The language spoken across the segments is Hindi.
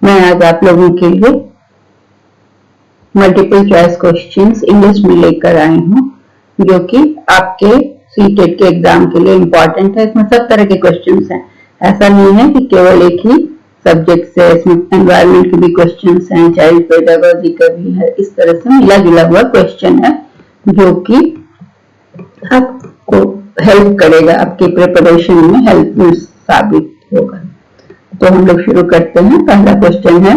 मैं आज आप लोगों के लिए मल्टीपल चॉइस क्वेश्चंस इंग्लिश में लेकर आई हूँ, जो कि आपके सीटेट के एग्जाम के लिए इम्पोर्टेंट है। इसमें सब तरह के क्वेश्चंस हैं, ऐसा नहीं है कि केवल एक ही सब्जेक्ट से। इसमें एनवायरमेंट के भी क्वेश्चंस हैं, चाइल्ड पेडागोजी का भी है। इस तरह से मिला जुला हुआ क्वेश्चन है जो कि आपको हेल्प करेगा, आपकी प्रिपरेशन में हेल्प साबित होगा। तो हम लोग शुरू करते हैं। पहला क्वेश्चन है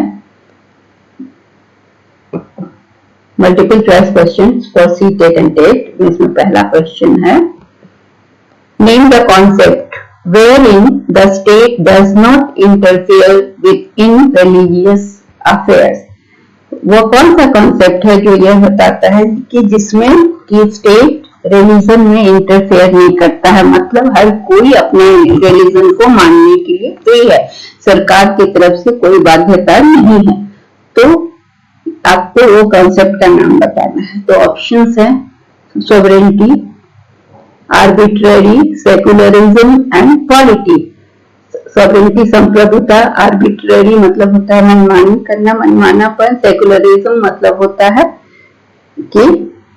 multiple choice questions for CTET and TET. इसमें पहला क्वेश्चन है, name the concept wherein the state does not interfere with in religious affairs। वो कौन सा कॉन्सेप्ट है जो यह बताता है कि जिसमें कि स्टेट रिलीजन में इंटरफेयर नहीं करता है, मतलब हर कोई अपने रिलीजन को मानने के लिए फ्री है, सरकार की तरफ से कोई बाध्यता नहीं है। तो आपको वो कॉन्सेप्ट का नाम बताना है। तो ऑप्शंस है sovereignty, arbitrary, secularism and polity. Sovereignty संप्रभुता, आर्बिट्ररी मतलब होता है मनमानी करना, मनमानापन। सेकुलरिज्म मतलब होता है कि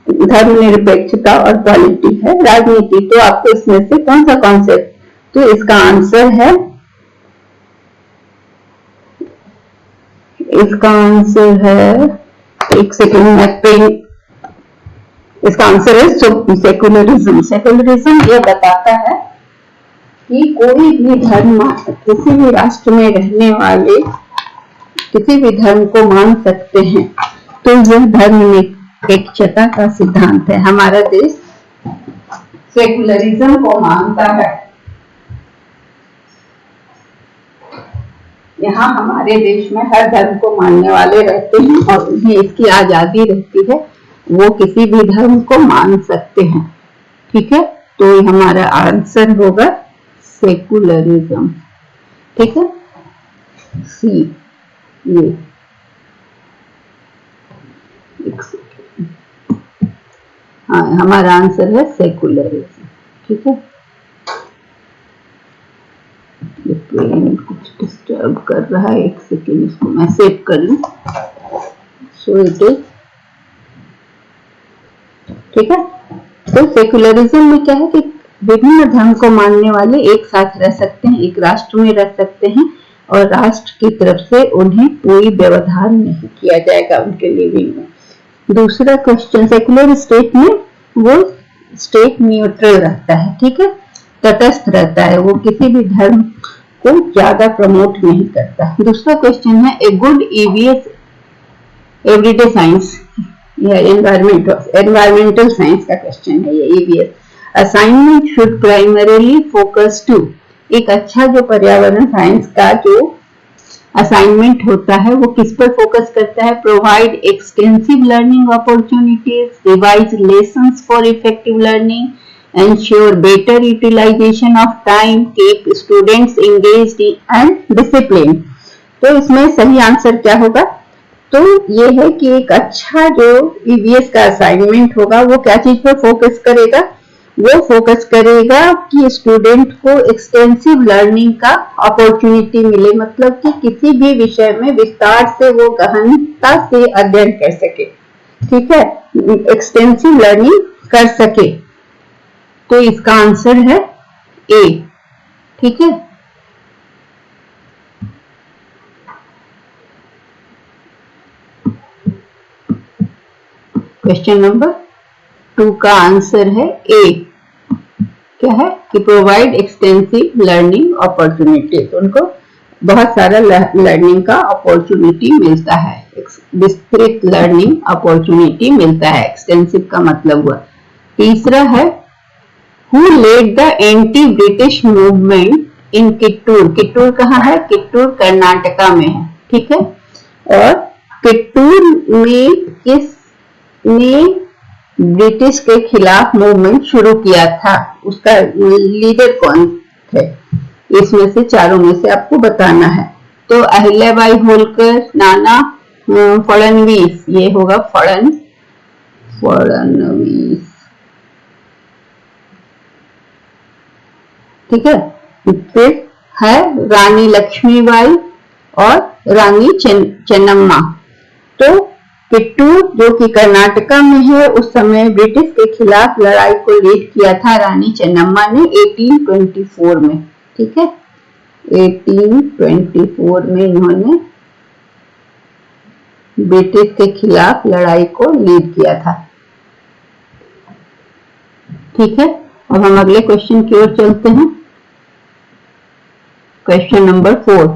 धर्मनिरपेक्षता, और पॉलिटी है राजनीति। तो आपको इसमें से कौन सा कॉन्सेप्ट, तो इसका आंसर है, एक सेकेंड में पेन, इसका आंसर है सेकुलरिज्म। सेकुलरिज्म ये बताता है कि कोई भी धर्म, किसी भी राष्ट्र में रहने वाले किसी भी धर्म को मान सकते हैं। तो यह धर्मनिरपेक्षता का सिद्धांत है। हमारा देश सेकुलरिज्म को मानता है। यहाँ हमारे देश में हर धर्म को मानने वाले रहते हैं और उन्हें इसकी आजादी रहती है, वो किसी भी धर्म को मान सकते हैं। ठीक है, तो हमारा आंसर होगा सेकुलरिज्म। ठीक है, सी। ये हाँ, हमारा आंसर है सेकुलरिज्म। ठीक है, ये प्लेन कुछ डिस्टर्ब कर रहा है, एक सेकेंड, इसको मैं सेव कर लूं। सो इट इज, ठीक है। तो सेकुलरिज्म में क्या है कि विभिन्न धर्म को मानने वाले एक साथ रह सकते हैं, एक राष्ट्र में रह सकते हैं, और राष्ट्र की तरफ से उन्हें कोई व्यवधान नहीं किया जाएगा उनके लिविंग में। दूसरा क्वेश्चन, सेकुलर स्टेट में वो स्टेट न्यूट्रल रहता है, ठीक है, तटस्थ रहता है, वो किसी भी धर्म को ज्यादा प्रमोट नहीं करता। दूसरा क्वेश्चन है, a good EVS everyday science या एनवायरमेंटल साइंस का क्वेश्चन है ये EVS. Assignment should primarily focus to, एक अच्छा जो पर्यावरण साइंस का जो असाइनमेंट होता है वो किस पर फोकस करता है? Provide extensive learning opportunities, revise lessons for effective learning, ensure better utilization of time, keep students engaged and disciplined। तो इसमें सही आंसर क्या होगा? तो ये है कि एक अच्छा जो ईवीएस का असाइनमेंट होगा वो क्या चीज पर फोकस करेगा? वो फोकस करेगा कि स्टूडेंट को एक्सटेंसिव लर्निंग का अपॉर्चुनिटी मिले, मतलब कि किसी भी विषय में विस्तार से वो गहनता से अध्ययन कर सके। ठीक है, एक्सटेंसिव लर्निंग कर सके। तो इसका आंसर है ए। ठीक है, क्वेश्चन नंबर 2 का आंसर है ए। क्या है कि प्रोवाइड एक्सटेंसिव लर्निंग अपॉर्चुनिटी, उनको बहुत सारा लर्निंग का अपॉर्चुनिटी मिलता है, विस्तृत लर्निंग अपॉर्चुनिटी मिलता है। एक्सटेंसिव का मतलब हुआ। तीसरा है, Who led the anti-British movement in Kittur? Kittur कहाँ है? किट्टूर कर्नाटका में है। ठीक है, और किट्टूर में किसने ब्रिटिश के खिलाफ मूवमेंट शुरू किया था? उसका लीडर कौन थे? इसमें से चारों में से आपको बताना है। तो अहिल्याबाई होलकर, नाना फडणवीस, ये होगा फडणवीस। ठीक है, फिर है रानी लक्ष्मीबाई, और रानी चेन्नम्मा। तो किट्टू जो कि कर्नाटका में है, उस समय ब्रिटिश के खिलाफ लड़ाई को लीड किया था रानी चेन्नम्मा ने 1824 में। ठीक है, 1824 में इन्होंने ब्रिटिश के खिलाफ लड़ाई को लीड किया था। ठीक है, अब हम अगले क्वेश्चन की ओर चलते हैं। Question number 4,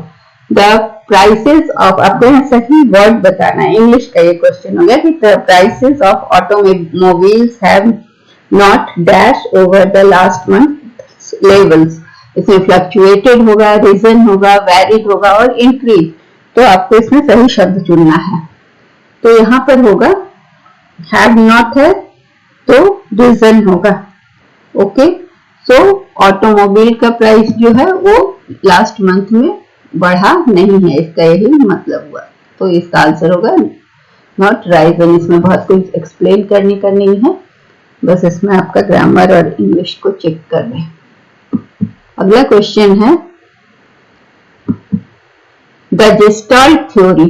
the prices of, आपको यहाँ सही वर्ड बताना है, इंग्लिश का ये क्वेश्चन हो गया कि the prices of automobiles have not dash over the last month levels. इसमें फ्लक्चुएटेड होगा, रीजन होगा, वैरिड होगा और इंक्रीज। तो आपको इसमें सही शब्द चुनना है। तो यहाँ पर होगा हैव नॉट है तो रीजन होगा। ओके, सो ऑटोमोबाइल का प्राइस जो है वो लास्ट मंथ में बढ़ा नहीं है, इसका यही मतलब हुआ। तो इसका आंसर होगा नॉट राइजन। इसमें बहुत कुछ एक्सप्लेन करने का नहीं है, बस इसमें आपका ग्रामर और इंग्लिश को चेक कर रहे हैं। अगला क्वेश्चन है, the gestalt theory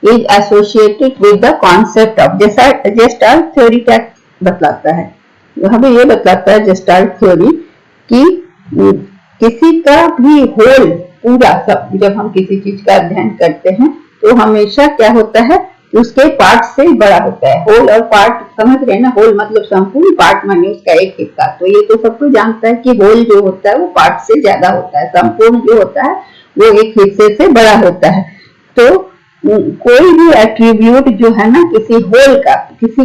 is associated with the concept of. Gestalt theory क्या बतलाता है? हमें ये बतलाता है गेस्टाल्ट थ्योरी कि किसी का भी होल पूरा सब, जब हम किसी चीज का अध्ययन करते हैं तो हमेशा क्या होता है, उसके पार्ट से बड़ा होता है। होल और पार्ट समझ रहे हैं ना, होल मतलब संपूर्ण, पार्ट माने उसका एक हिस्सा। तो ये तो सबको जानता है कि होल जो होता है वो पार्ट से ज्यादा होता है, संपूर्ण जो होता है वो एक हिस्से से बड़ा होता है। तो कोई भी एट्रीब्यूट जो है ना किसी होल का, किसी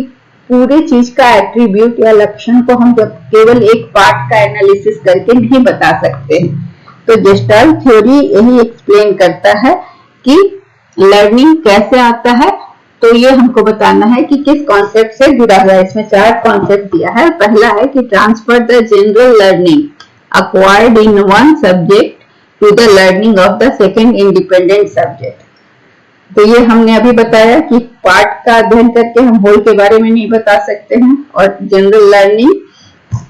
पूरे चीज का एट्रीब्यूट या लक्षण को हम जब केवल एक पार्ट का एनालिसिस करके नहीं बता सकते हैं। तो गेस्टाल्ट थ्योरी यही एक्सप्लेन करता है कि लर्निंग कैसे आता है। तो ये हमको बताना है कि किस कॉन्सेप्ट से जुड़ा हुआ है। इसमें 4 कॉन्सेप्ट दिया है। पहला है कि transfer the general learning acquired in one subject to the learning of the second independent subject. तो ये हमने अभी बताया कि पार्ट का अध्ययन करके हम होल के बारे में नहीं बता सकते हैं, और जनरल लर्निंग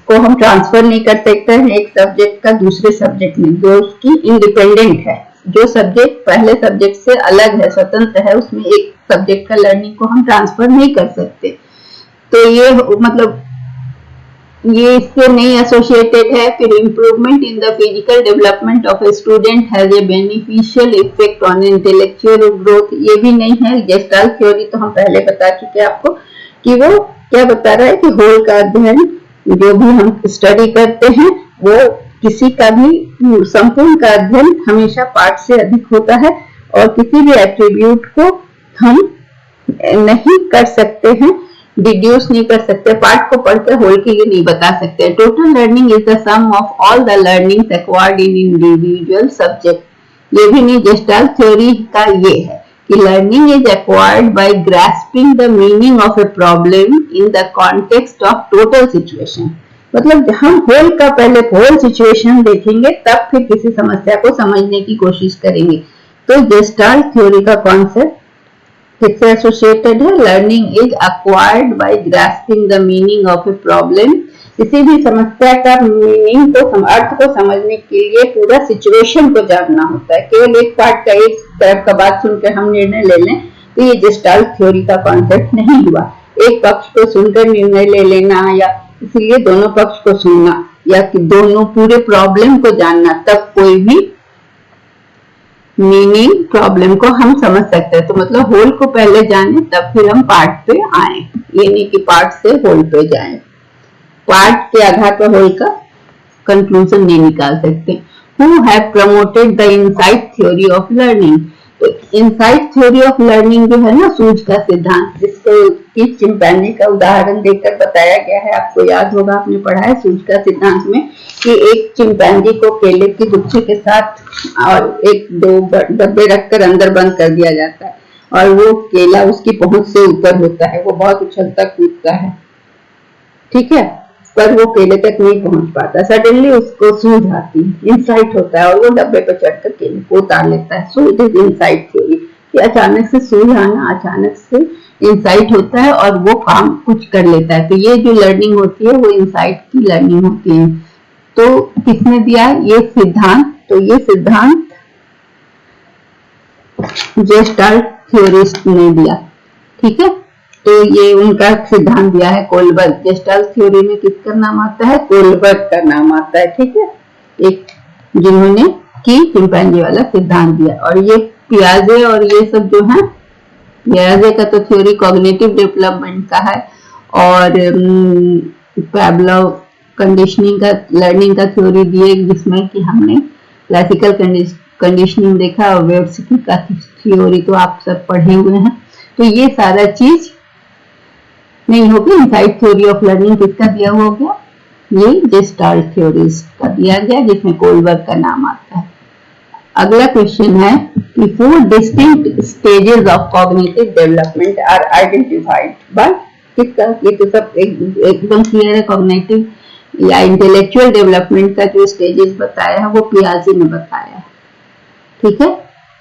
को हम ट्रांसफर नहीं कर सकते हैं एक सब्जेक्ट का दूसरे सब्जेक्ट में, जो उसकी इंडिपेंडेंट है। जो सब्जेक्ट पहले सब्जेक्ट से अलग है, स्वतंत्र है, उसमें एक सब्जेक्ट का लर्निंग को हम ट्रांसफर नहीं कर सकते। तो ये मतलब ये इससे नहीं एसोसिएटेड है। फिर improvement in the physical development of a student has a beneficial effect on intellectual growth, ये भी नहीं है। गेस्टाल्ट थ्योरी तो हम पहले बता चुके हैं आपको कि वो क्या बता रहा है कि होल का अध्ययन जो भी हम स्टडी करते हैं वो किसी का भी संपूर्ण का अध्ययन हमेशा पार्ट से अधिक होता है, और किसी भी एट्रीब्यूट को हम नहीं कर सकते हैं, डिड्यूस नहीं कर सकते, पार्ट को पढ़कर होल के लिए नहीं बता सकते। Total learning is the sum of all the learnings acquired in individual subject. ये भी नहीं, गेस्टाल्ट थ्योरी का ये है कि learning is acquired by grasping the meaning of a problem in the context of total situation. मतलब हम होल का पहले होल सिचुएशन देखेंगे, तब फिर किसी समस्या को समझने की कोशिश करेंगे। तो गेस्टाल्ट थ्योरी का कॉन्सेप्ट किससे एसोसिएटेड है? Learning is acquired by grasping the meaning of a problem. किसी भी समस्या का मीनिंग को, अर्थ को समझने के लिए पूरा सिचुएशन को जानना होता है। केवल एक पार्ट का, एक तरफ का बात सुनकर हम निर्णय ले लें तो ये गेस्टाल्ट थ्योरी का कॉन्सेप्ट नहीं हुआ। एक पक्ष को सुनकर निर्णय ले लेना, या इसलिए दोनों पक्ष को सुनना, या कि दोनों पूरे प्रॉब्लम को जानना, तब कोई भी मीनिंग प्रॉब्लम को हम समझ सकते हैं। तो मतलब होल को पहले जाने तब फिर हम पार्ट पे आए, ये नहीं कि पार्ट से होल पे जाएं। पार्ट के आधार पर होल का कंक्लूजन नहीं निकाल सकते। Who have promoted the insight theory of learning? तो इनसाइट थ्योरी ऑफ लर्निंग जो है ना, सूझ का सिद्धांत, जिसको कि चिंपैंजी का उदाहरण देकर बताया गया है। आपको याद होगा, आपने पढ़ा है सूझ का सिद्धांत में कि एक चिंपैंजी को केले की गुच्छे के साथ और 1-2 डब्बे रखकर अंदर बंद कर दिया जाता है, और वो केला उसकी पहुंच से ऊपर होता है, वो बहुत उछलता कूदता है, ठीक है, पर वो केले तक नहीं पहुंच पाता। सडनली उसको सूझ आती है, इंसाइट होता है, और वो डब्बे पर चढ़कर केले को उतार लेता है। So it is insight theory कि अचानक से सूझ आना, अचानक से इंसाइट होता है और वो काम कुछ कर लेता है। तो ये जो लर्निंग होती है वो इंसाइट की लर्निंग होती है। तो किसने दिया ये सिद्धांत? तो ये सिद्धांत जेस्टाल्ट थ्योरिस्ट ने दिया। ठीक है, तो ये उनका सिद्धांत दिया है कोलबर्ग। जेस्टाल्ट थ्योरी में किसका नाम आता है? कोलबर्ग का नाम आता है। ठीक है, एक जिन्होंने की चिंपैंजी वाला सिद्धांत दिया। और ये पियाजे और ये सब जो है, पियाजे का तो थ्योरी कॉग्निटिव डेवलपमेंट का है, और पैवलोव कंडीशनिंग का, लर्निंग का थ्योरी दिए, जिसमें कि हमने क्लासिकल कंडीशनिंग देखा, और वेट्सकी का थ्योरी तो आप सब पढ़े हुए हैं। तो ये सारा चीज नहीं होगी। इनसाइड थ्योरी ऑफ लर्निंग किसका दिया हुआ हो गया? ये जेस्टाल्ट थ्योरीज का दिया गया, जिसमें कोलबर्ग का नाम आता है। अगला क्वेश्चन है कि 4 distinct stages of cognitive development are identified by किसका? ये तो सब एकदम क्लियर है। कॉग्निटिव या इंटेलेक्चुअल डेवलपमेंट का जो स्टेजेस बताया है वो पियाजे ने बताया है। ठीक है,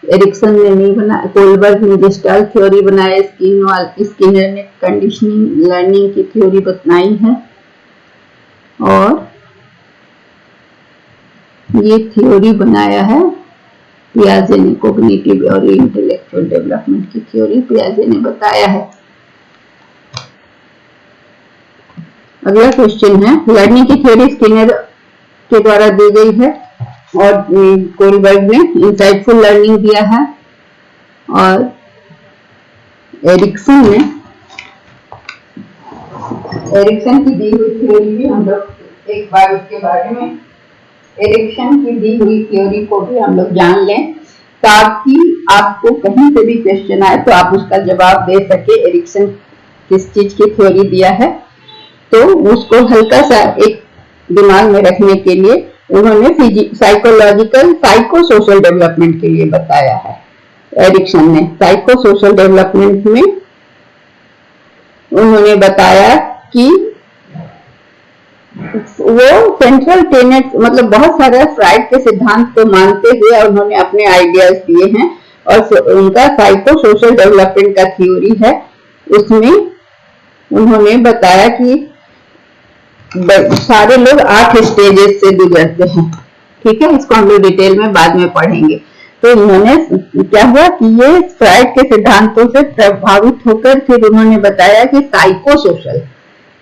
एरिक्सन ने नहीं बनाया, कोलबर्ग ने जेस्टाल्ट थ्योरी बनाया, स्किनर ने कंडीशनिंग लर्निंग की थ्योरी बताई है, और ये थ्योरी बनाया है पियाजे ने। कॉग्निटिव और इंटेलेक्चुअल डेवलपमेंट की थ्योरी पियाजे ने बताया है। अगला क्वेश्चन है, लर्निंग की थ्योरी स्किनर के द्वारा दी गई है, और कोलबर्ग ने इंसाइटफुल लर्निंग दिया है, और एरिक्सन की दी हुई थ्योरी भी हम लोग एक बार उसके बारे में, एरिक्सन की दी हुई थ्योरी को भी हम लोग जान लें, ताकि आपको कहीं से भी क्वेश्चन आए तो आप उसका जवाब दे सके। एरिक्सन किस चीज की थ्योरी दिया है, तो उसको हल्का सा एक दिमाग में रखने के लिए उन्होंने साइकोलॉजिकल साइको सोशल डेवलपमेंट के लिए बताया है। एरिक्सन ने साइको सोशल डेवलपमेंट में उन्होंने बताया कि वो सेंट्रल टेनेट, मतलब बहुत सारे फ्राइड के सिद्धांत को मानते हुए उन्होंने अपने आइडियाज दिए हैं, और उनका साइको सोशल डेवलपमेंट का थ्योरी है। उसमें उन्होंने बताया कि सारे लोग 8 स्टेजेस से गुजरते हैं। ठीक है, इसको हम लोग डिटेल में बाद में पढ़ेंगे। तो उन्होंने क्या हुआ कि ये फ्राइड के सिद्धांतों से प्रभावित होकर फिर उन्होंने बताया कि साइको सोशल,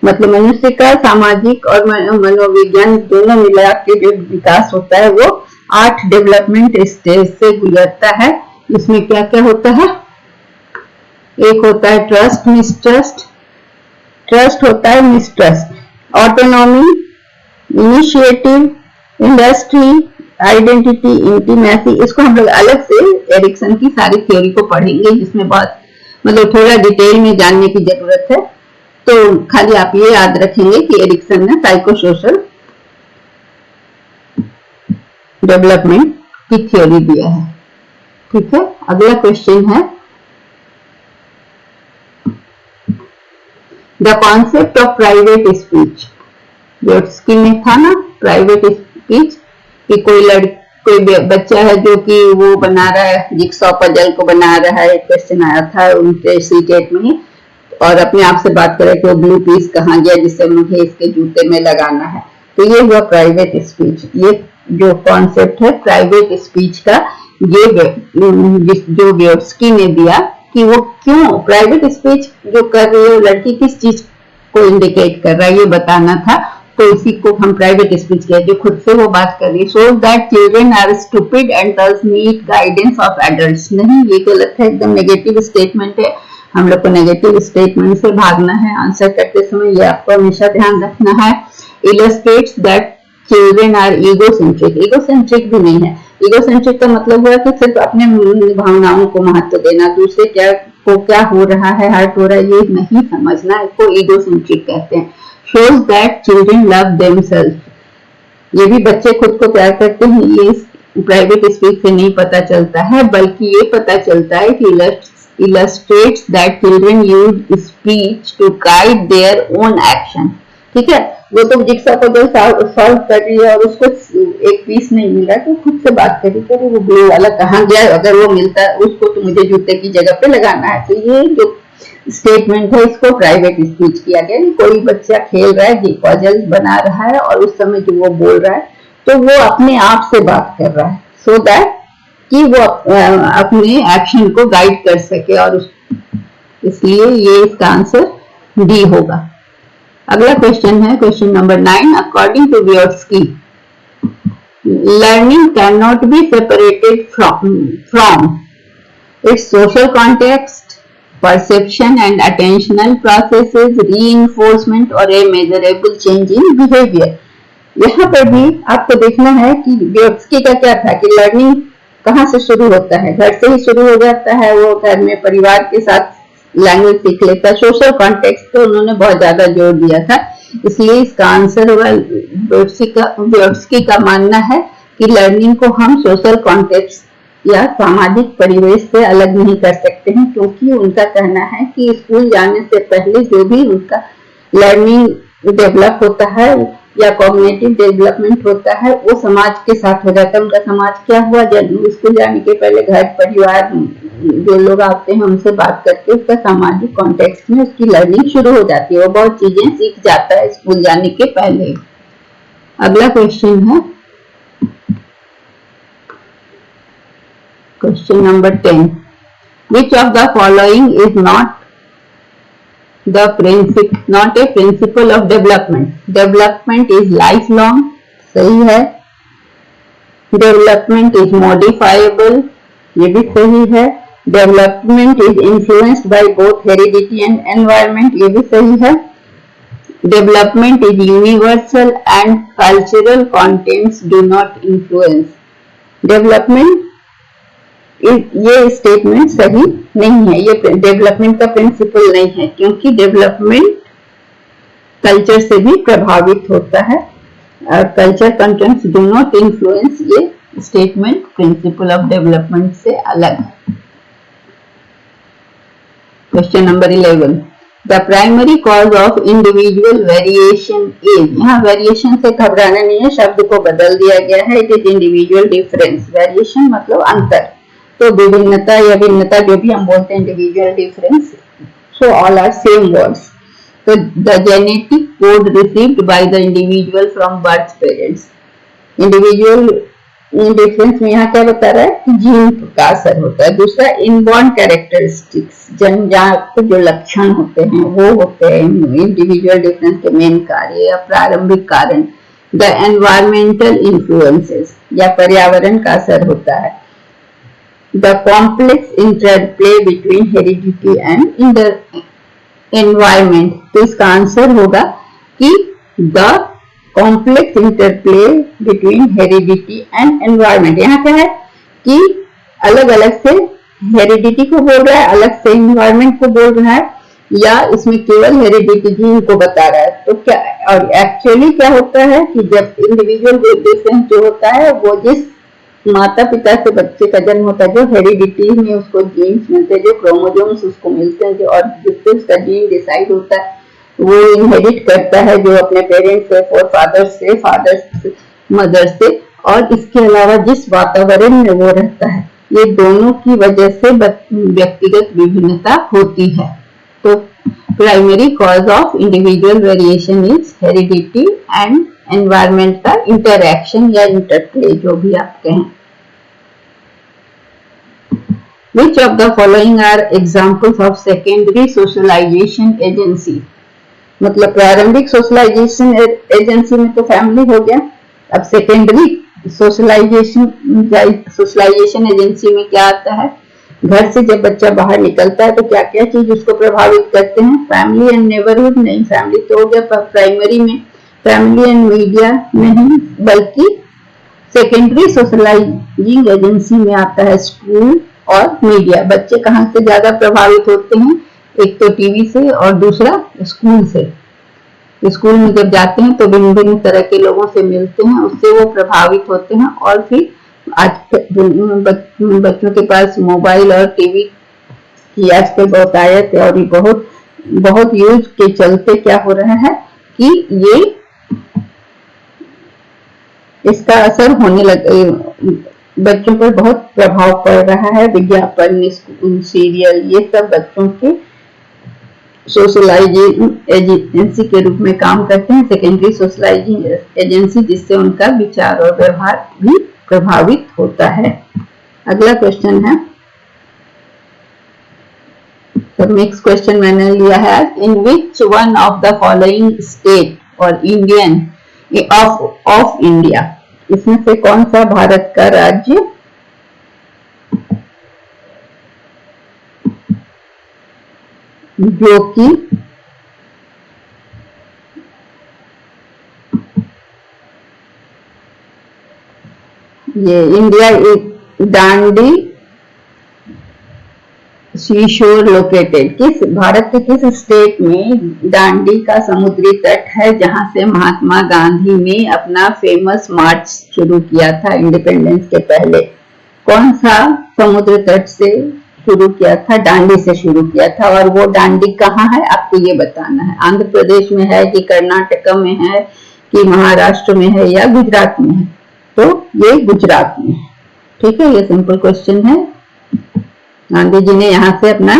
मतलब मनुष्य का सामाजिक और मनोविज्ञान दोनों मिला के जो विकास होता है वो 8 डेवलपमेंट स्टेज से गुजरता है। इसमें क्या क्या होता है? एक होता है ट्रस्ट मिसट्रस्ट, ट्रस्ट होता है mistrust, autonomy, initiative, industry, identity, intimacy. इसको हम लोग अलग से एरिक्सन की सारी थ्योरी को पढ़ेंगे, जिसमें बहुत मतलब थोड़ा डिटेल में जानने की जरूरत है। तो खाली आप ये याद रखेंगे कि एरिक्सन ने साइको सोशल डेवलपमेंट की थ्योरी दिया है। ठीक है, अगला क्वेश्चन है, the concept of private speech. Vygotsky में था ना प्राइवेट स्पीच, कि कोई बच्चा है जो कि वो बना रहा है, जिक्सॉ पजल को बना रहा है, क्वेश्चन आया था उनके सीटेट में ही, और अपने आप से बात करे कि वो ब्लू पीस कहाँ गया जिससे मुझे इसके जूते में लगाना है। तो ये हुआ प्राइवेट स्पीच। ये जो कॉन्सेप्ट है प्राइवेट स्पीच का, ये जो व्योट्स्की ने दिया कि वो क्यों प्राइवेट स्पीच जो कर रही है लड़की किस चीज को इंडिकेट कर रहा है ये बताना था। तो इसी को हम प्राइवेट स्पीच कहते हैं, जो खुद से वो बात कर रही है। So that children are stupid and does need guidance of adults. नहीं, ये गलत है, एकदम नेगेटिव स्टेटमेंट है। हम लोग को नेगेटिव स्टेटमेंट से भागना है आंसर करते समय, ये आपको हमेशा ध्यान रखना है। Illustrates that children are egocentric. Egocentric भी नहीं है। ईगोसेंट्रिक का मतलब हुआ कि सिर्फ अपने भावनाओं को महत्व देना, दूसरे क्या हो रहा है, हर्ट हो रहा है, ये नहीं समझना, इसको ईगोसेंट्रिक कहते हैं। shows that children love themselves. ये भी बच्चे खुद को प्यार करते हैं, ये प्राइवेट स्पीच से नहीं पता चलता है, बल्कि ये पता चलता है कि illustrates that children use speech to guide their own action. ठीक है, वो तो जिक्सा को जो सॉल्व कर रही है और उसको एक पीस नहीं मिला तो खुद से बात करी कि वो ब्लू वाला कहाँ गया, अगर वो मिलता उसको तो मुझे जूते की जगह पे लगाना है। तो ये जो स्टेटमेंट है इसको प्राइवेट स्पीच किया गया। कोई बच्चा खेल रहा है, पजल बना रहा है और उस समय जो वो बोल रहा है तो वो अपने आप से बात कर रहा है। सो दैट कि वो अपने एक्शन को गाइड कर सके, और इसलिए ये इसका आंसर डी होगा। अगला क्वेश्चन है question number 9। According to Vygotsky, learning can not be separated from its social context, perception and attentional processes, reinforcement और a measurable change in behavior। यहाँ पर भी आपको देखना है कि व्योट्स्की का क्या था कि लर्निंग कहाँ से शुरू होता है, घर से ही शुरू हो जाता है, वो घर में परिवार के साथ लैंग्वेज सीख लेता है। सोशल कॉन्टेक्स्ट पे उन्होंने बहुत ज्यादा जोर दिया था, इसलिए इसका आंसर होगा व्योट्स्की का मानना है कि लर्निंग को हम सोशल कॉन्टेक्स्ट या सामाजिक परिवेश से अलग नहीं कर सकते हैं, क्योंकि उनका कहना है कि स्कूल जाने से पहले जो भी उनका लर्निंग डेवलप होता है या कॉग्निटिव डेवलपमेंट होता है वो समाज के साथ हो जाता है। उनका समाज क्या हुआ, जब स्कूल जाने के पहले घर परिवार जो लोग आते हैं उनसे बात करके उसका सामाजिक कॉन्टेक्स्ट में उसकी लर्निंग शुरू हो जाती है, वो बहुत चीजें सीख जाता है स्कूल जाने के पहले। अगला क्वेश्चन है question number 10। Which of the following is not a principle of development? Development is lifelong, सही है। Development is modifiable, ये भी सही है। Development is influenced by both heredity and environment, ये भी सही है। Development is universal and cultural contents do not influence। Development ये स्टेटमेंट सही नहीं है, ये डेवलपमेंट का प्रिंसिपल नहीं है, क्योंकि डेवलपमेंट कल्चर से भी प्रभावित होता है और culture contents do not influence, ये स्टेटमेंट प्रिंसिपल ऑफ डेवलपमेंट से अलग है। Question number 11। The primary cause of individual variation is, यहाँ वेरिएशन से घबराना नहीं है, शब्द को बदल दिया गया है। It is individual difference. Variation मतलब अंतर, तो विभिन्नता या भिन्नता जो भी हम बोलते हैं, individual difference, so all are same words. तो the genetic code received by the individual from birth parents. Individual difference में यहाँ क्या बता रहा है कि जीन का असर होता है। दूसरा इनबॉर्न कैरेक्टरिस्टिक्स, जन्मजात जो लक्षण होते हैं वो होते हैं इंडिविजुअल डिफरेंस के मेन कार्य या प्रारंभिक कारण। द एनवायरमेंटल इन्फ्लुएंसेस या पर्यावरण का असर होता है। The complex interplay between heredity and environment, तो इसका आंसर होगा कि the complex interplay between heredity and environment। यहाँ क्या है कि अलग अलग से heredity को बोल रहा है, अलग से environment को बोल रहा है, या इसमें केवल हेरिडिटी जीन को बता रहा है। तो क्या, और एक्चुअली क्या होता है कि जब इंडिविजुअल डिफरेंस जो होता है वो जिस माता पिता से बच्चे का जन्म होता है, जो हेरिडिटी में उसको जीन्स मिलते हैं, जो क्रोमोसोम्स उसको मिलते हैं, जो और जिससे उसका जीन डिसाइड होता है, वो इनहेरिट करता है जो अपने पेरेंट्स से, फादर से, मदर से, और इसके अलावा जिस वातावरण में वो रहता है, ये दोनों की वजह से व्यक्तिगत विभिन्नता होती है। तो primary cause of individual variation is heredity and environment का इंटरैक्शन या इंटरप्ले, जो भी आप कहें। Which of the following are examples of secondary socialization agency? मतलब प्रारंभिक सोशलाइजेशन एजेंसी में तो फैमिली हो गया, अब सेकेंडरी सोशलाइजेशन एजेंसी में क्या आता है? घर से जब बच्चा बाहर निकलता है तो क्या क्या चीज उसको प्रभावित करते हैं? फैमिली एंड नेबरहुड नहीं, फैमिली तो हो गया प्राइमरी में, फैमिली एंड मीडिया नहीं, बल्कि सेकेंडरी सोशलाइजिंग एजेंसी में आता है स्कूल और मीडिया। बच्चे कहाँ से ज्यादा प्रभावित होते हैं? एक तो टीवी से और दूसरा स्कूल से। स्कूल में जब जाते हैं तो भिन्न भिन्न तरह के लोगों से मिलते हैं, उससे वो प्रभावित होते हैं। और फिर आज बच्चों के पास मोबाइल और टीवी की आजकल बहुत आयत है, और ये बहुत यूज के चलते क्या हो रहा है कि ये इसका असर होने लगे, बच्चों पर बहुत प्रभाव पड़ रहा है। विज्ञापन, सीरियल, ये सब बच्चों के सोशलाइजिंग एजेंसी के रूप में काम करते हैं, सेकेंडरी सोशलाइजिंग एजेंसी, जिससे उनका विचार और व्यवहार भी प्रभावित होता है। अगला क्वेश्चन है, तो नेक्स्ट क्वेश्चन मैंने लिया है, in which one of the following state और इंडियन ऑफ इंडिया, इसमें से कौन सा भारत का राज्य जो कि ये इंडिया एक दांडी सी शोर लोकेटेड, किस भारत के किस स्टेट में दांडी का समुद्री तट है जहां से महात्मा गांधी ने अपना फेमस मार्च शुरू किया था इंडिपेंडेंस के पहले? कौन सा समुद्र तट से शुरू किया था? दांडी से शुरू किया था। और वो दांडी कहाँ है आपको ये बताना है। आंध्र प्रदेश में है कि कर्नाटक में है कि महाराष्ट्र में है या गुजरात में है? तो ये गुजरात में है। ठीक है, ये सिंपल क्वेश्चन है। गांधी जी ने यहाँ से अपना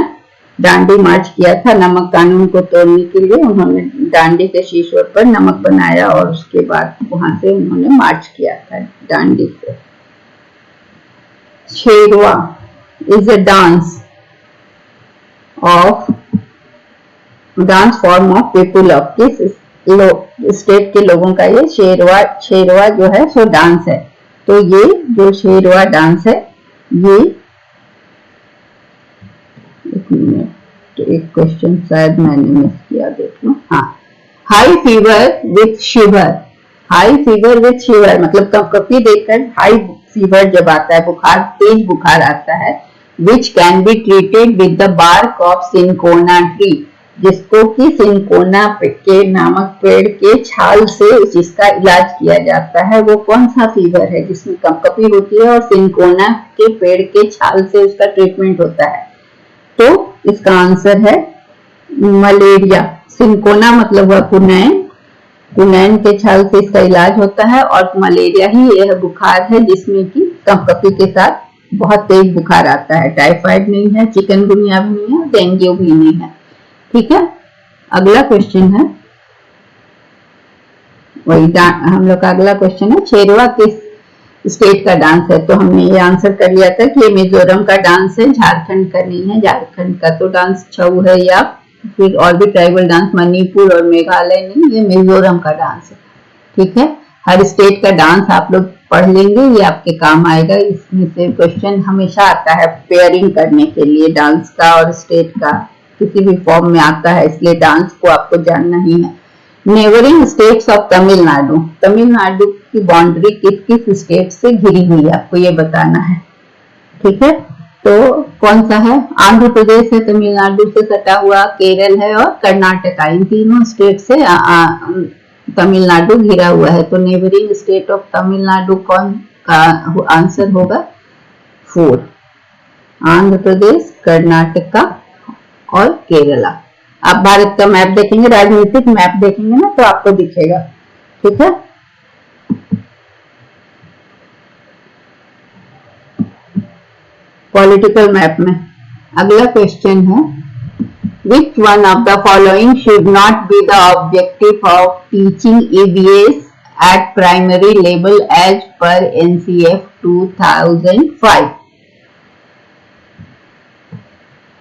दांडी मार्च किया था नमक कानून को तोड़ने के लिए। उन्होंने दांडी के शीशोर पर नमक बनाया और उसके बाद वहां से उन्होंने मार्च किया था दांडी से। शेरवा is a dance form of people of, किस स्टेट के लोगों का ये शेरवा जो है सो डांस है। तो ये जो शेरवा डांस है ये, एक क्वेश्चन शायद मैंने मिस किया, देख लो। हाँ, high fever with shiver, high fever with shiver मतलब कभी देखकर हाई फीवर जब आता है, बुखार, तेज बुखार आता है, which can be treated with the bark of cinchona tree, जिसको कि सिंकोना के नामक पेड़ के छाल से जिसका इलाज किया जाता है। वो कौन सा फीवर है जिसमें कपकपी होती है और सिंकोना के पेड़ के छाल से उसका ट्रीटमेंट होता है? तो इसका आंसर है मलेरिया। सिंकोना मतलब हुआ कुनैन, कुनैन के छाल से इसका इलाज होता है। और मलेरिया ही यह बुखार है जिसमें कि कपकपी के साथ बहुत तेज बुखार आता है। टाइफाइड नहीं है, चिकनगुनिया भी नहीं है, डेंगू भी नहीं है। ठीक है, अगला क्वेश्चन है वही हम लोग का अगला क्वेश्चन है, शेरवा किस स्टेट का डांस है? तो हमने ये आंसर कर लिया था कि ये मिजोरम का डांस है, झारखंड का नहीं है। झारखंड का तो डांस छऊ है या फिर और भी ट्राइबल डांस मणिपुर और मेघालय नहीं, ये मिजोरम का डांस है। ठीक है, हर स्टेट का डांस आप लोग पढ़ लेंगे, ये आपके काम आएगा। इसमें से क्वेश्चन हमेशा आता है पेयरिंग करने के लिए, डांस का और स्टेट का किसी भी फॉर्म में आता है, इसलिए डांस को आपको जानना ही है। Neighbouring states of Tamil Nadu, Tamil Nadu की बाउंड्री किस किस स्टेट से घिरी हुई है आपको ये बताना है। ठीक है, तो कौन सा है? आंध्र प्रदेश है तमिलनाडु से सटा हुआ, केरल है और कर्नाटक, इन तीनों स्टेट से तमिलनाडु घिरा हुआ है। तो नेबरिंग स्टेट ऑफ तमिलनाडु कौन का आंसर होगा? 4, आंध्र प्रदेश, कर्नाटका और केरला। आप भारत का मैप देखेंगे, राजनीतिक मैप देखेंगे ना तो आपको दिखेगा। ठीक है, पॉलिटिकल मैप में अगला क्वेश्चन है, which one of the following should not be the objective of teaching EVS at primary level as per NCF 2005?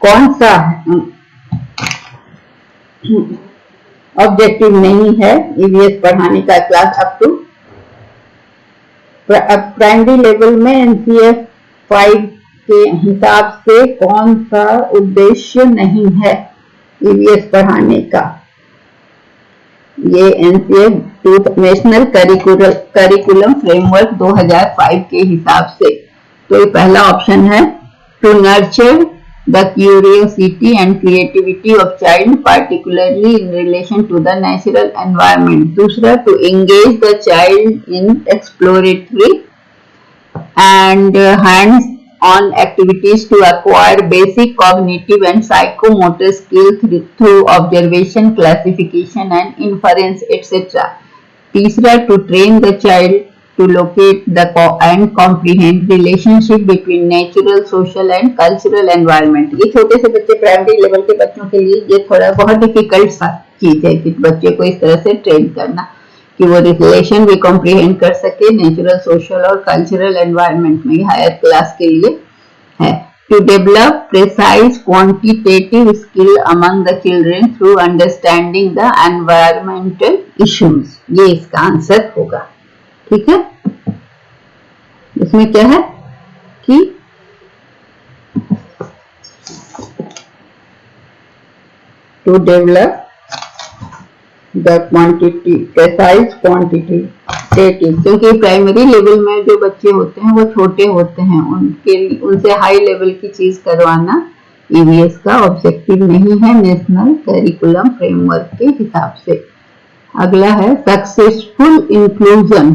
कौन सा ऑब्जेक्टिव नहीं है EVS पढ़ाने का class up to primary level में? NCF 5 के हिसाब से कौन सा उद्देश्य नहीं है EVS पढ़ाने का? ये NCF नेशनल करिकुलम फ्रेमवर्क 2005 के हिसाब से। तो ये पहला ऑप्शन है, to nurture the curiosity and creativity of child particularly in relation to the natural environment. दूसरा, to engage the child in exploratory and hands on activities to acquire basic cognitive and psychomotor skills through observation, classification and inference etc. तीसरा, to train the child to locate the and comprehend relationship between natural, social and cultural environment। ये छोटे से बच्चे, प्राइमरी लेवल के बच्चों के लिए ये थोड़ा बहुत डिफिकल्ट सा चीज है कि बच्चे को इस तरह से ट्रेन करना। कि वो रिलेशन भी कॉम्प्रिहेंड कर सके नेचुरल, सोशल और कल्चरल एनवायरनमेंट में, हायर क्लास के लिए है। To develop precise quantitative skill among the children through understanding the environmental issues, ये इसका आंसर होगा। ठीक है, इसमें क्या है कि to develop the quantity, precise quantitative, क्योंकि प्राइमरी लेवल में जो बच्चे होते हैं वो छोटे होते हैं, उनसे हाई लेवल की चीज करवाना ईवीएस का ऑब्जेक्टिव नहीं है नेशनल करिकुलम फ्रेमवर्क के हिसाब से। अगला है successful inclusion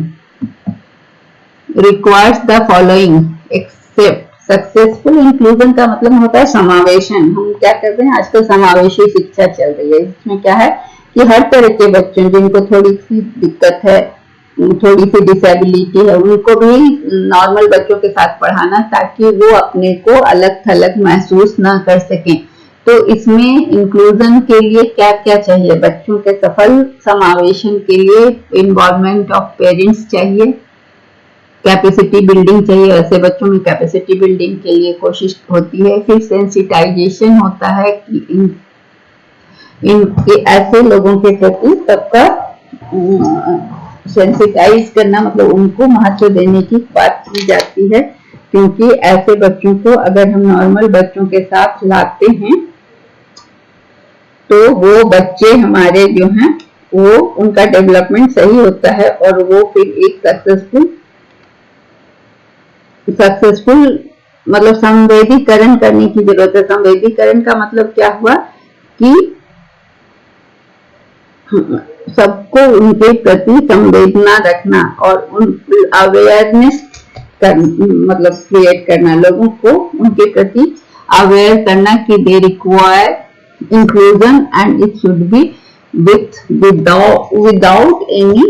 requires the following except. Successful inclusion का मतलब होता है समावेशन। हम क्या करते हैं आजकल, समावेशी शिक्षा चल रही है। इसमें क्या है कि हर तरह के बच्चों जिनको थोड़ी सी दिक्कत है, थोड़ी सी डिसेबिलिटी है, उनको भी नॉर्मल बच्चों के साथ पढ़ाना ताकि वो अपने को अलग थलग महसूस ना कर सकें। तो इसमें इंक्लूजन के लिए क्या क्या चाहिए? बच्चों के सफल समावेशन के लिए इन्वॉल्वमेंट ऑफ पेरेंट्स चाहिए, कैपेसिटी बिल्डिंग चाहिए, ऐसे बच्चों में कैपेसिटी बिल्डिंग के लिए कोशिश होती है। फिर सेंसिटाइजेशन होता है कि ऐसे लोगों के प्रति सबका सेंसिटाइज करना, मतलब उनको महत्व देने की बात की जाती है, क्योंकि ऐसे बच्चों को अगर हम नॉर्मल बच्चों के साथ लाते हैं तो वो बच्चे हमारे जो हैं वो उनका डेवलपमेंट सही होता है और वो फिर एक सक्सेसफुल मतलब संवेदीकरण करने की जरूरत है। संवेदीकरण का मतलब क्या हुआ कि सबको उनके प्रति संवेदना रखना और उन अवेयरनेस मतलब क्रिएट करना, लोगों को उनके प्रति अवेयर करना कि they require inclusion and it should be without any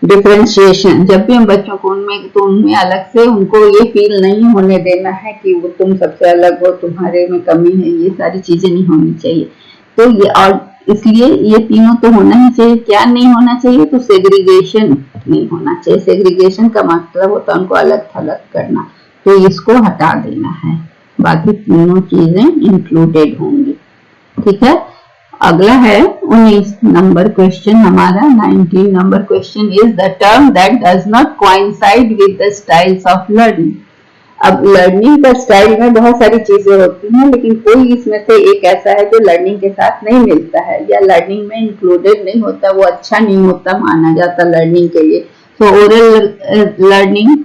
differentiation. जब भी हम बच्चों को उनमें अलग से उनको ये फील नहीं होने देना है कि वो तुम सबसे अलग हो, तुम्हारे में कमी है, ये सारी चीजें नहीं होनी चाहिए। तो ये और इसलिए ये तीनों तो होना ही चाहिए। क्या नहीं होना चाहिए? तो सेग्रीगेशन नहीं होना चाहिए। सेग्रीगेशन का मतलब होता है उनको अलग थलग करना, तो इसको हटा देना है, बाकी तीनों चीजें इंक्लूडेड होंगी। ठीक है, अगला है 19 नंबर क्वेश्चन हमारा। 19 number question is the term that does not coincide with the styles of learning. अब लर्निंग का स्टाइल में बहुत सारी चीजें होती हैं, लेकिन कोई इसमें से एक ऐसा है जो लर्निंग के साथ नहीं मिलता है या लर्निंग में इंक्लूडेड नहीं होता, वो अच्छा नहीं होता माना जाता लर्निंग के लिए। तो ओरल लर्निंग,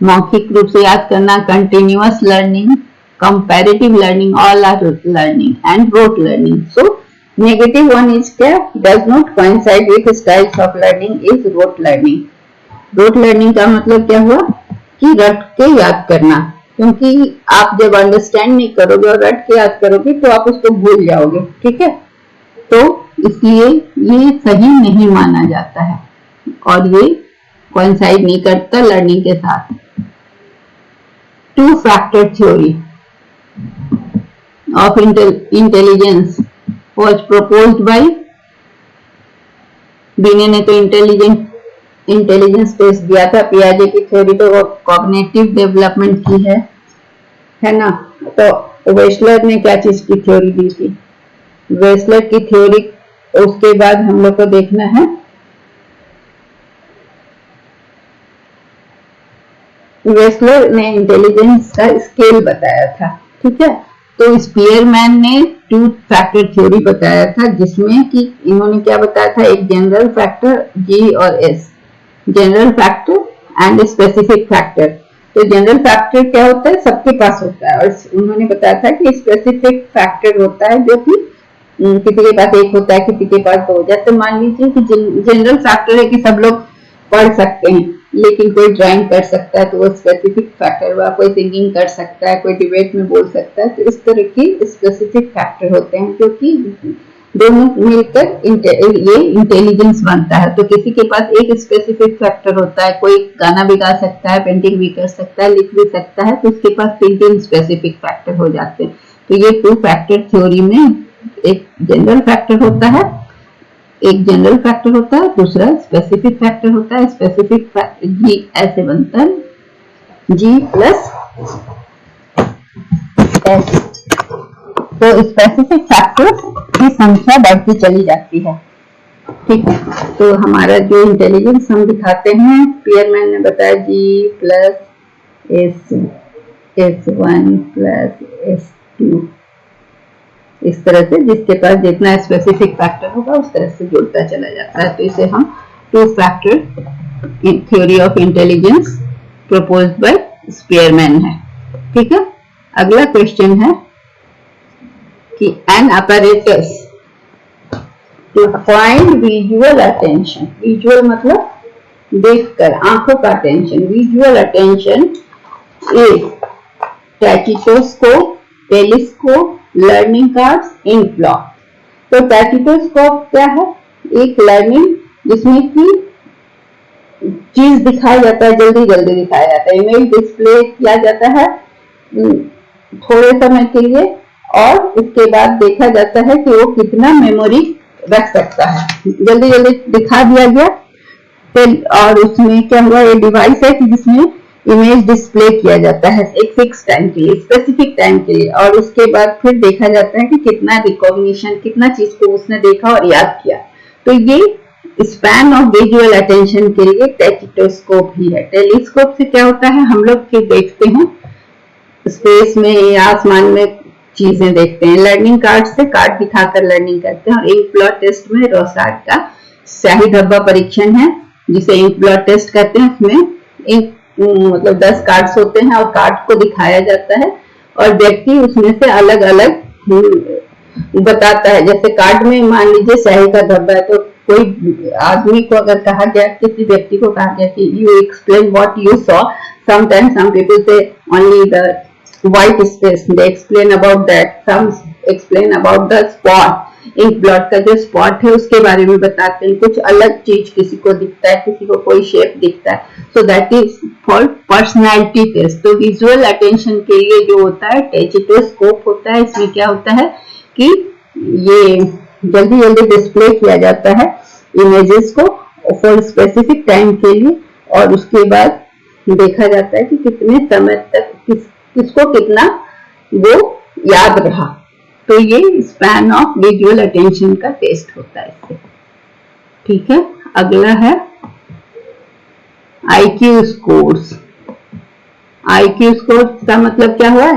मौखिक रूप से याद करना, continuous learning, comparative learning, all are learning and rote learning. So negative one is क्या? Does not coincide with styles of learning is rote learning. Rote learning का मतलब क्या हुआ कि रट के याद करना, क्योंकि आप जब अंडरस्टैंड नहीं करोगे और रट के याद करोगे तो आप उसको भूल जाओगे। ठीक है, तो इसलिए ये सही नहीं माना जाता है और ये कोइंसाइड नहीं करता लर्निंग के साथ। To factor theory of intelligence was proposed by बीने ने तो इंटेलिजेंस टेस्ट दिया था। पियाजे की थ्योरी तो कॉग्निटिव डेवलपमेंट की है ना। तो वेस्लर ने क्या चीज की थ्योरी दी थी? वेस्लर की थ्योरी, उसके बाद हम लोग को देखना है वेस्लर ने इंटेलिजेंस का स्केल बताया था। ठीक है, तो स्पीयरमैन ने टू फैक्टर थ्योरी बताया था, जिसमें कि इन्होंने क्या बताया था? एक जनरल फैक्टर जी और S, general factor and specific factor. तो जनरल फैक्टर क्या होता है? सबके पास होता है। और उन्होंने बताया था कि स्पेसिफिक फैक्टर होता है जो कि किसी के पास एक होता है, किसी के पास दो। जैसे मान लीजिए कि जनरल फैक्टर है कि सब लोग पढ़ सकते हैं, लेकिन कोई ड्राइंग कर सकता है तो वो स्पेसिफिक फैक्टर हुआ। कोई सिंगिंग कर सकता है, कोई डिबेट में बोल सकता है, तो इस तरह की स्पेसिफिक फैक्टर होते हैं, जो कि दोनों मिलकर ये इंटेलिजेंस बनता है। तो किसी के पास एक स्पेसिफिक फैक्टर होता है, कोई गाना भी गा सकता है, पेंटिंग भी कर सकता है, लिख भी सकता है, तो उसके पास 3 स्पेसिफिक फैक्टर हो जाते हैं। तो ये टू फैक्टर थ्योरी में एक जनरल फैक्टर होता है, एक जनरल फैक्टर होता है, दूसरा स्पेसिफिक फैक्टर होता है। स्पेसिफिक फैक्टर जी ऐसे बनता है, जी प्लस एस। तो स्पेसिफिक फैक्टर की संख्या बढ़ती चली जाती है, ठीक है। तो हमारा जो इंटेलिजेंस हम दिखाते हैं, स्पीयरमैन ने बताया जी प्लस S1 प्लस S2, इस तरह से जिसके पास जितना स्पेसिफिक फैक्टर होगा उस तरह से जुड़ता चला जाता है। तो इसे हम two factor theory of intelligence proposed by Spearman है, ठीक है। अगला क्वेश्चन है कि an apparatus to find visual attention. Visual मतलब देखकर, आंखों का attention. Visual attention is tachistoscope, telescope, learning cards, ink block. तो टैचिटोस्कोप क्या है? एक लर्निंग जिसमें की चीज दिखाया जाता है, जल्दी जल्दी दिखाया जाता है, इमेज डिस्प्ले किया जाता है थोड़े समय के लिए, और उसके बाद देखा जाता है कि वो कितना मेमोरी रख सकता है। जल्दी जल्दी दिखा दिया गया, और उसमें क्या हुआ, ये डिवाइस है कि जिसमें इमेज डिस्प्ले किया जाता है एक फिक्स टाइम के लिए, स्पेसिफिक टाइम के लिए, और उसके बाद फिर देखा जाता है कि कितना रिकॉग्निशन, कितना चीज को उसने देखा और याद किया। तो ये स्पैन ऑफ विजुअल अटेंशन के लिए टैचिटोस्कोप ही है। टेलीस्कोप से क्या होता है, हम लोग देखते हैं स्पेस में या आसमान में चीजें देखते हैं। लर्निंग कार्ड से कार्ड दिखाकर लर्निंग करते हैं। और इंक ब्लॉट टेस्ट में रोसाट का स्याही धब्बा परीक्षण है जिसे इंक ब्लॉट टेस्ट कहते हैं। इसमें इंक मतलब 10 कार्ड्स होते हैं और कार्ड को दिखाया जाता है और व्यक्ति उसमें से अलग अलग बताता है। जैसे कार्ड में मान लीजिए स्याही का धब्बा है, तो कोई आदमी को अगर कहा गया, किसी व्यक्ति को कहा गया कि you explain what you saw, sometimes some people see only the white space, they explain about that, some explain about the spot, ink blot का जो स्पॉट है उसके बारे में बताते हैं। कुछ अलग चीज किसी को दिखता है, किसी को कोई शेप दिखता है, so that is called personality test. तो विजुअल अटेंशन के लिए जो होता है टैचिटोस्कोप होता है। इसमें क्या होता है कि ये जल्दी जल्दी डिस्प्ले किया जाता है इमेजेस को फॉर स्पेसिफिक टाइम के लिए, और उसके बाद देखा जाता है कि कितने समय तक किसको कितना वो याद रहा। तो ये स्पैन ऑफ विजुअल अटेंशन का टेस्ट होता है इससे, ठीक है। अगला है आईक्यू स्कोर्स। आईक्यू स्कोर्स का मतलब क्या हुआ,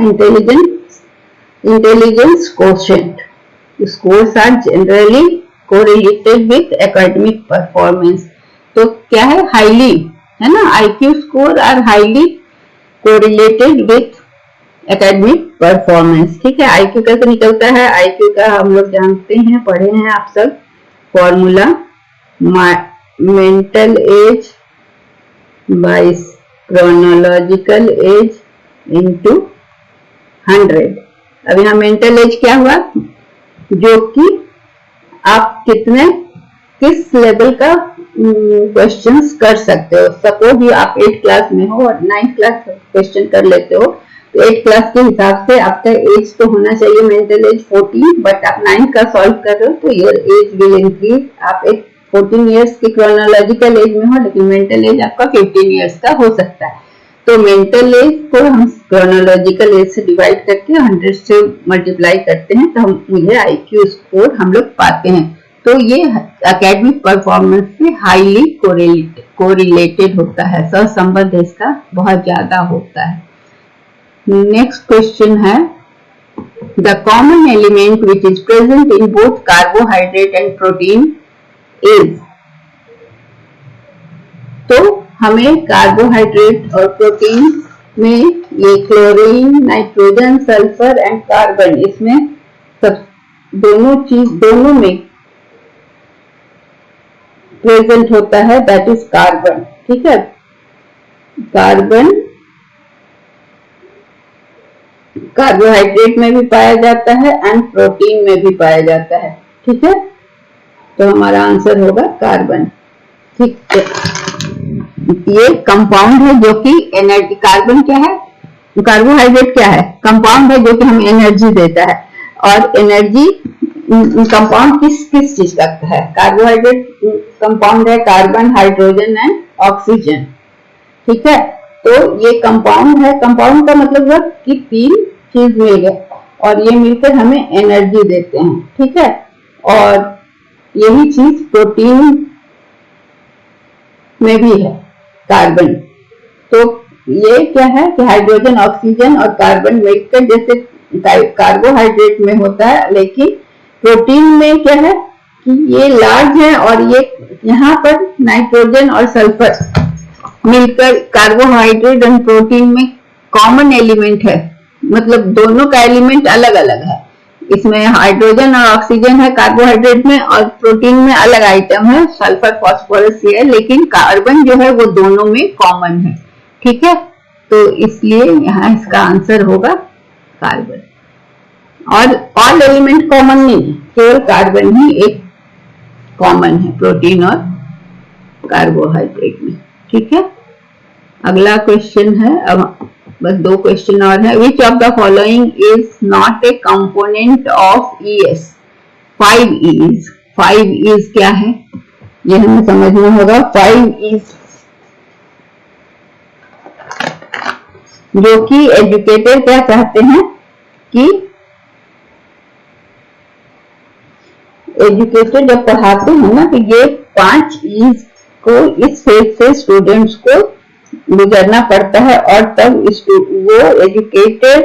intelligence quotient. Scores are generally correlated with academic performance. तो क्या है, हाईली है ना, IQ score are highly correlated with academic performance, ठीक है। आईक्यू कैसे निकलता है, आईक्यू का हम लोग जानते हैं, पढ़े हैं आप सब, formula mental as by chronological age into 100। अब यहाँ मेंटल एज क्या हुआ, जो कि आप किस लेवल का क्वेश्चंस कर सकते हो। सपोज आप 8th क्लास में हो और 9th क्लास क्वेश्चन कर लेते हो, तो 8th क्लास के हिसाब से आपका एज तो होना चाहिए मेंटल एज 14, बट आप 9th का सॉल्व कर रहे हो तो योर एज विल इंक्रीज। आप एक 14 इयर्स की क्रोनोलॉजिकल एज में हो, लेकिन मेंटल एज आपका 15 इयर्स का हो सकता है। तो मेंटल एज को हम क्रोनोलॉजिकल एज से डिवाइड करके 100 से मल्टीप्लाई करते हैं, तो हम मुझे आईक्यू स्कोर हम लोग पाते हैं। तो ये एकेडमिक परफॉर्मेंस से हाईली कोरिलेटेड होता है, सहसंबंध इसका बहुत ज्यादा होता है। नेक्स्ट क्वेश्चन है, the common element which is present in both carbohydrate and protein is. तो हमें कार्बोहाइड्रेट और प्रोटीन में ये chlorine, nitrogen, sulphur and carbon, इसमें सब दोनों में प्रेजेंट होता है, दैट इज कार्बन, ठीक है। कार्बन कार्बोहाइड्रेट में भी पाया जाता है एंड प्रोटीन में भी पाया जाता है, ठीक है। तो हमारा आंसर होगा कार्बन, ठीक है। ये कंपाउंड है जो कि एनर्जी, कार्बन क्या है, कार्बोहाइड्रेट क्या है, कंपाउंड है जो कि हमें एनर्जी देता है, और एनर्जी कंपाउंड किस किस चीज का है? कार्बोहाइड्रेट कंपाउंड है, कार्बन, हाइड्रोजन एंड ऑक्सीजन। ठीक है, तो ये कंपाउंड है। कंपाउंड का मतलब है कि तीन चीज मिल गए और ये मिलकर हमें एनर्जी देते हैं। ठीक है, और यही चीज प्रोटीन में भी है, कार्बन। तो ये क्या है कि हाइड्रोजन, ऑक्सीजन और कार्बन मिलकर जैसे कार्बोहाइड्रेट में होता है, लेकिन प्रोटीन में क्या है कि ये लार्ज है और ये यहाँ पर नाइट्रोजन और सल्फर मिलकर कार्बोहाइड्रेट एंड प्रोटीन में कॉमन एलिमेंट है, मतलब दोनों का एलिमेंट अलग अलग है। इसमें हाइड्रोजन और ऑक्सीजन है कार्बोहाइड्रेट में, और प्रोटीन में अलग आइटम है, सल्फर, फास्फोरस है, लेकिन कार्बन जो है वो दोनों में कॉमन है। ठीक है, तो इसलिए यहाँ इसका आंसर होगा कार्बन। और ऑल एलिमेंट कॉमन नहीं है, केवल कार्बन ही एक कॉमन है प्रोटीन और कार्बोहाइड्रेट में। ठीक है, अगला क्वेश्चन है, अब बस दो क्वेश्चन और है। Which of the following is not a component of ES? 5 E's क्या है ये हमें समझना होगा। 5 E's जो कि एजुकेटर क्या चाहते हैं कि एजुकेटर जब पढ़ाते हैं ना, तो ये 5 E's को इस फेज से स्टूडेंट्स को गुजरना पड़ता है, और तब वो एजुकेटर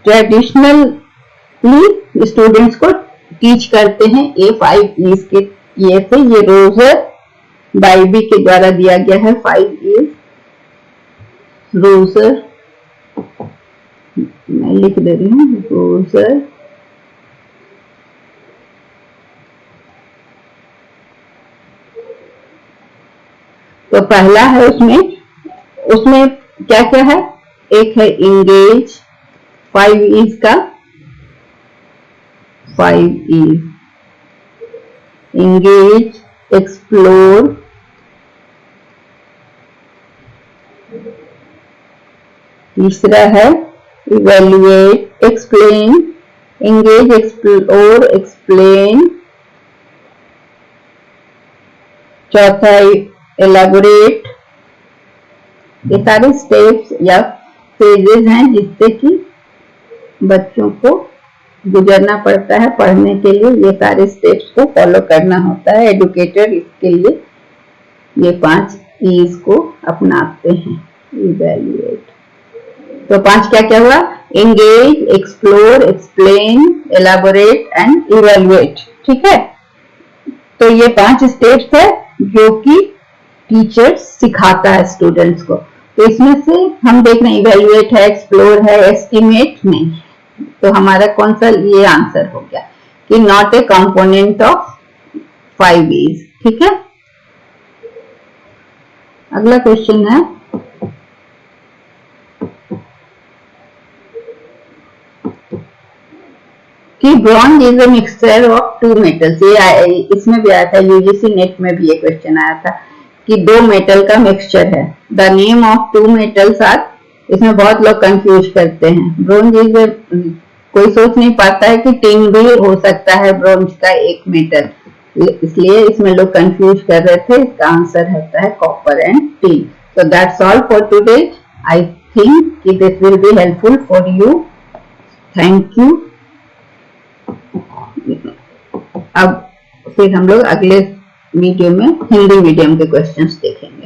ट्रेडिशनली स्टूडेंट्स को टीच करते हैं ये 5 E's के। ये से ये रोजर बाइबी के द्वारा दिया गया है 5 E's। रोजर, मैं लिख दे रही हूँ, रोजर तो पहला है, उसमें क्या क्या है? एक है इंगेज, 5 E's का 5 E's, इंगेज, एक्सप्लोर, तीसरा है evaluate, explain, engage, explore, explain, चौथा एलाबोरेट। ये सारे स्टेप्स या फेजेस हैं जिससे कि बच्चों को गुजरना पड़ता है पढ़ने के लिए। ये सारे स्टेप्स को फॉलो करना होता है। एजुकेटर इसके लिए ये 5 E's को अपनाते हैं। इवेल्युएट, तो 5 क्या क्या हुआ? Engage, explore, explain, elaborate and evaluate. ठीक है, तो ये 5 स्टेप्स है जो कि टीचर सिखाता है स्टूडेंट्स को। तो इसमें से हम देख रहे हैं इवेल्युएट है, एक्सप्लोर है, एस्टिमेट नहीं। तो हमारा कौन सा ये आंसर हो गया कि not a component of 5 E's। ठीक है, अगला क्वेश्चन है, कि bronze is a mixture of 2 metals. ये इसमें भी आया था, यूजीसी नेट में भी ये क्वेश्चन आया था कि 2 मेटल का मिक्सचर है। The name of 2 metals are, इसमें बहुत लोग कंफ्यूज करते हैं। ब्रॉन्ज इज ए, कोई सोच नहीं पाता है कि टिन भी हो सकता है ब्रॉन्ज का एक मेटल, इसलिए इसमें लोग कंफ्यूज कर रहे थे। इसका आंसर होता है copper and tin. So that's all for today. I think कि this will be helpful for you. Thank you. अब फिर हम लोग अगले वीडियो में हिंदी मीडियम के क्वेश्चंस देखेंगे।